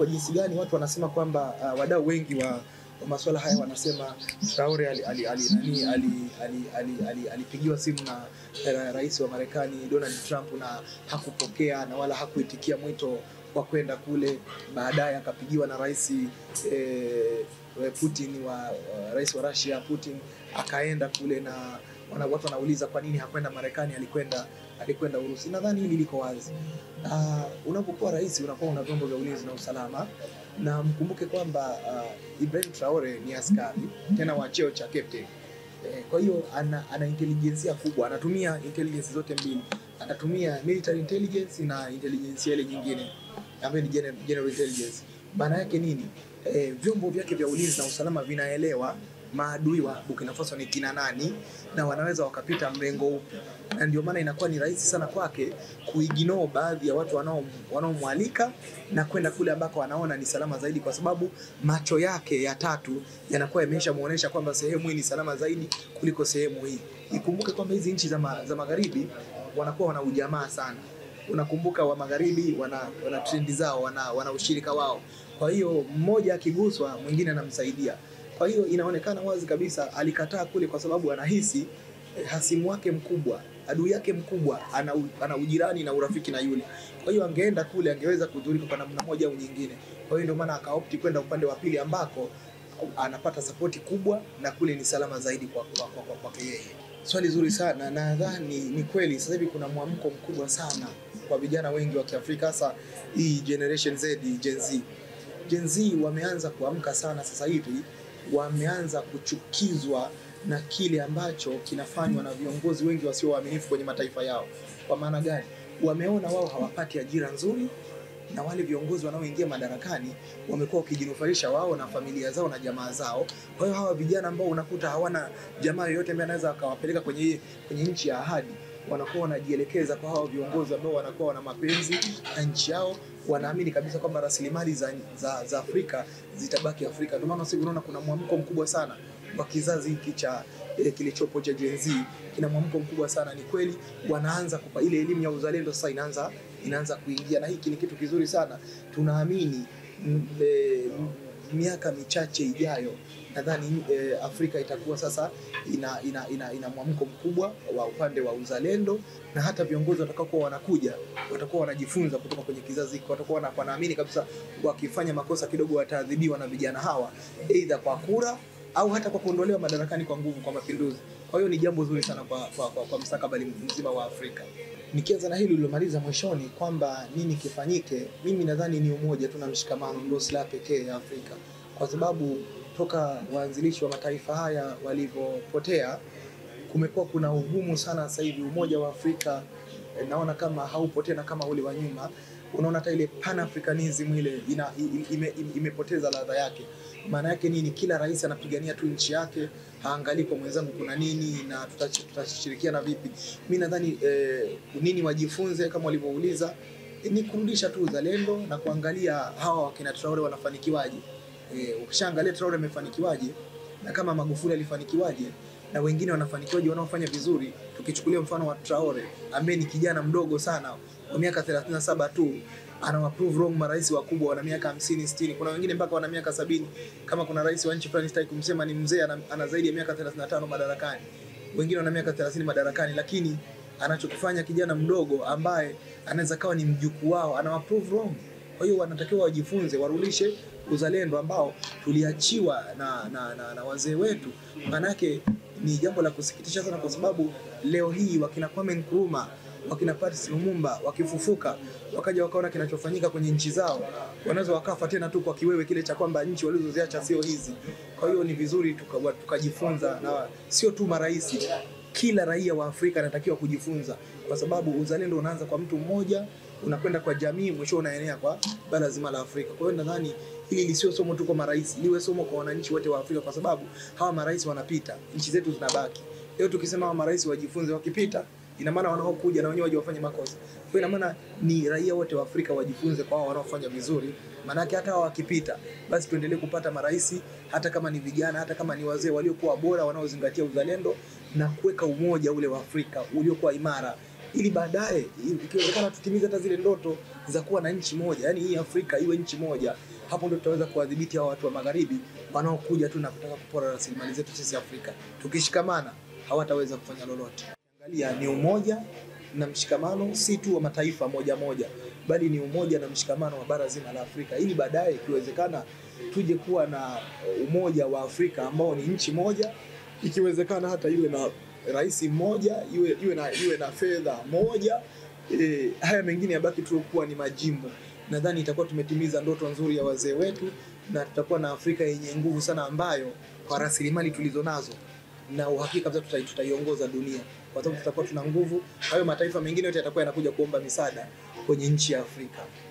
jinsi gani watu wanasema kwamba wadau wengi wa masuala haya wanasema Traore alipigiwa simu na rais wa Marekani Donald Trump na hakupokea na wala hakuitikia mwito wa kwenda kule. Baadaye akapigiwa na rais Putin rais wa Russia Putin, akaenda kule na watu wanauliza kwa nini hakwenda Marekani, alikwenda Urusi. Nadhani hili liko wazi. Unapokuwa rais unakuwa una vyombo vya ulinzi na usalama, na mkumbuke kwamba Ibrahim Traore ni askari tena wa cheo cha captain. Kwa hiyo ana intelligence kubwa, anatumia intelligence zote mbili. Anatumia military intelligence na intelligence ile nyingine ambayo ni general intelligence. Maana yake nini? Vyombo vyake vya ulinzi na usalama vinaelewa maadui wa Burkina Faso ni kina nani na wanaweza wakapita mrengo upi. Na ndio maana inakuwa ni rahisi sana kwake kuignore baadhi ya watu wanaomwalika na kwenda kule ambako wanaona ni salama zaidi, kwa sababu macho yake ya tatu yanakuwa yameshamuonesha kwamba sehemu hii ni salama zaidi kuliko sehemu hii. Ikumbuke kwamba hizi nchi za magharibi wanakuwa wana ujamaa sana. Unakumbuka wa magharibi wana trendi zao, wana ushirika wao. Kwa hiyo mmoja akiguswa mwingine anamsaidia. Kwa hiyo inaonekana wazi kabisa alikataa kule kwa sababu anahisi hasimu wake mkubwa, adui yake mkubwa ana ujirani na urafiki na yule. Kwa hiyo angeenda kule angeweza kudhurika kwa namna moja au nyingine. Kwa hiyo ndio maana akaopti kwenda upande wa pili ambako anapata support kubwa na kule ni salama zaidi kwa yeye. Swali zuri sana. Nadhani ni kweli sasa hivi kuna mwamko mkubwa sana kwa vijana wengi wa Kiafrika, hasa hii generation Z, Gen Z wameanza kuamka sana sasa hivi. Wameanza kuchukizwa na kile ambacho kinafanywa na viongozi wengi wasio waaminifu kwenye mataifa yao. Kwa maana gani? Wameona wao hawapati ajira nzuri, na wale viongozi wanaoingia madarakani wamekuwa wakijinufaisha wao na familia zao na jamaa zao. Kwa hiyo hawa vijana ambao unakuta hawana jamaa yoyote ambaye anaweza akawapeleka kwenye nchi ya ahadi, wanakuwa wanajielekeza kwa hawa viongozi ambao wanakuwa wana mapenzi na nchi yao. Wanaamini kabisa kwamba rasilimali za Afrika zitabaki Afrika. Ndio maana sasa unaona kuna mwamko mkubwa sana wa kizazi hiki cha kilichopo cha Gen Z. Kina mwamko mkubwa sana. Ni kweli wanaanza kupa ile elimu ya uzalendo sasa inaanza kuingia, na hiki ni kitu kizuri sana. Tunaamini miaka michache ijayo nadhani Afrika itakuwa sasa ina mwamko mkubwa wa upande wa uzalendo, na hata viongozi watakaokuwa wanakuja watakuwa wanajifunza kutoka kwenye kizazi hiki. Watakuwa wanaamini kabisa wakifanya makosa kidogo wataadhibiwa na vijana hawa, aidha kwa kura au hata kwa kuondolewa madarakani kwa nguvu, kwa mapinduzi. Kwa hiyo ni jambo zuri sana kwa mustakabali mzima wa Afrika. Nikianza na hili lilomaliza mwishoni kwamba nini kifanyike, mimi nadhani ni umoja tu na mshikamano ndio silaha pekee ya Afrika, kwa sababu toka waanzilishi wa mataifa haya walivyopotea kumekuwa kuna ugumu sana. Sasa hivi umoja wa Afrika naona kama haupo tena kama ule wa nyuma. Unaona hata ile pan-africanism ile imepoteza ladha yake. Maana yake nini? Kila rais anapigania tu nchi yake, haangalii kwa mwenzangu kuna nini na tutashirikiana vipi. Mimi nadhani nini wajifunze kama walivyouliza ni kurudisha tu uzalendo na kuangalia hawa wakina Traore wanafanikiwaje. Ukishaangalia Traore amefanikiwaje na kama Magufuli alifanikiwaje na wengine wanafanikiwaje wanaofanya vizuri. Tukichukulia mfano wa Traore ambaye ni kijana mdogo sana wa miaka 37 tu, anawaprove wrong marais wakubwa wana miaka 50 60. Kuna wengine mpaka wana miaka 70. Kama kuna rais wa nchi fulani sitaki kumsema ni mzee, ana zaidi ya miaka 35 madarakani. Wengine wana miaka 30 madarakani, lakini anachokifanya kijana mdogo ambaye anaweza kawa ni mjukuu wao anawaprove wrong. Kwa hiyo wanatakiwa wajifunze, warudishe uzalendo ambao tuliachiwa na wazee wetu. Manake ni jambo la kusikitisha sana, kwa sababu leo hii wakina Kwame Nkrumah, wakina Patrice Lumumba wakifufuka wakaja wakaona kinachofanyika kwenye nchi zao, wanaweza wakafa tena tu kwa kiwewe kile cha kwamba nchi walizoziacha sio hizi. Kwa hiyo ni vizuri tukajifunza, na sio tu marais, kila raia wa Afrika anatakiwa kujifunza, kwa sababu uzalendo unaanza kwa mtu mmoja, unakwenda kwa jamii, mwisho unaenea kwa bara zima la Afrika. Kwa hiyo nadhani hili lisio somo tu kwa marais, liwe somo kwa wananchi wote wa Afrika, kwa sababu hawa marais wanapita, nchi zetu zinabaki. Leo tukisema hawa marais wajifunze, wakipita ina maana wanaokuja na wenyewe waje wafanye makosa. Kwa ina maana ni raia wote wa Afrika wajifunze kwa hao wanaofanya vizuri. Maana yake hata hao wakipita, basi tuendelee kupata marais, hata kama ni vijana, hata kama ni wazee waliokuwa bora, wanaozingatia uzalendo na kuweka umoja ule wa Afrika uliokuwa imara, ili baadaye ikiwezekana tutimize hata zile ndoto za kuwa na nchi moja. Yaani hii Afrika iwe nchi moja. Hapo ndio tutaweza kuwadhibiti hao watu wa magharibi wanaokuja tu na kutaka kupora rasilimali zetu sisi Afrika. Tukishikamana hawataweza kufanya lolote. Angalia, ni umoja na mshikamano si tu wa mataifa moja moja, bali ni umoja na mshikamano wa bara zima la Afrika, ili baadaye ikiwezekana tuje kuwa na umoja wa Afrika ambao ni nchi moja, ikiwezekana hata iwe na rais mmoja, iwe na fedha moja. Haya mengine yabaki tu kuwa ni majimbo. Nadhani itakuwa tumetimiza ndoto nzuri ya wazee wetu, na tutakuwa na Afrika yenye nguvu sana, ambayo kwa rasilimali tulizonazo na uhakika kabisa tutaiongoza dunia, kwa sababu tutakuwa tuna nguvu. Hayo mataifa mengine yote yatakuwa yanakuja kuomba misaada kwenye nchi ya Afrika.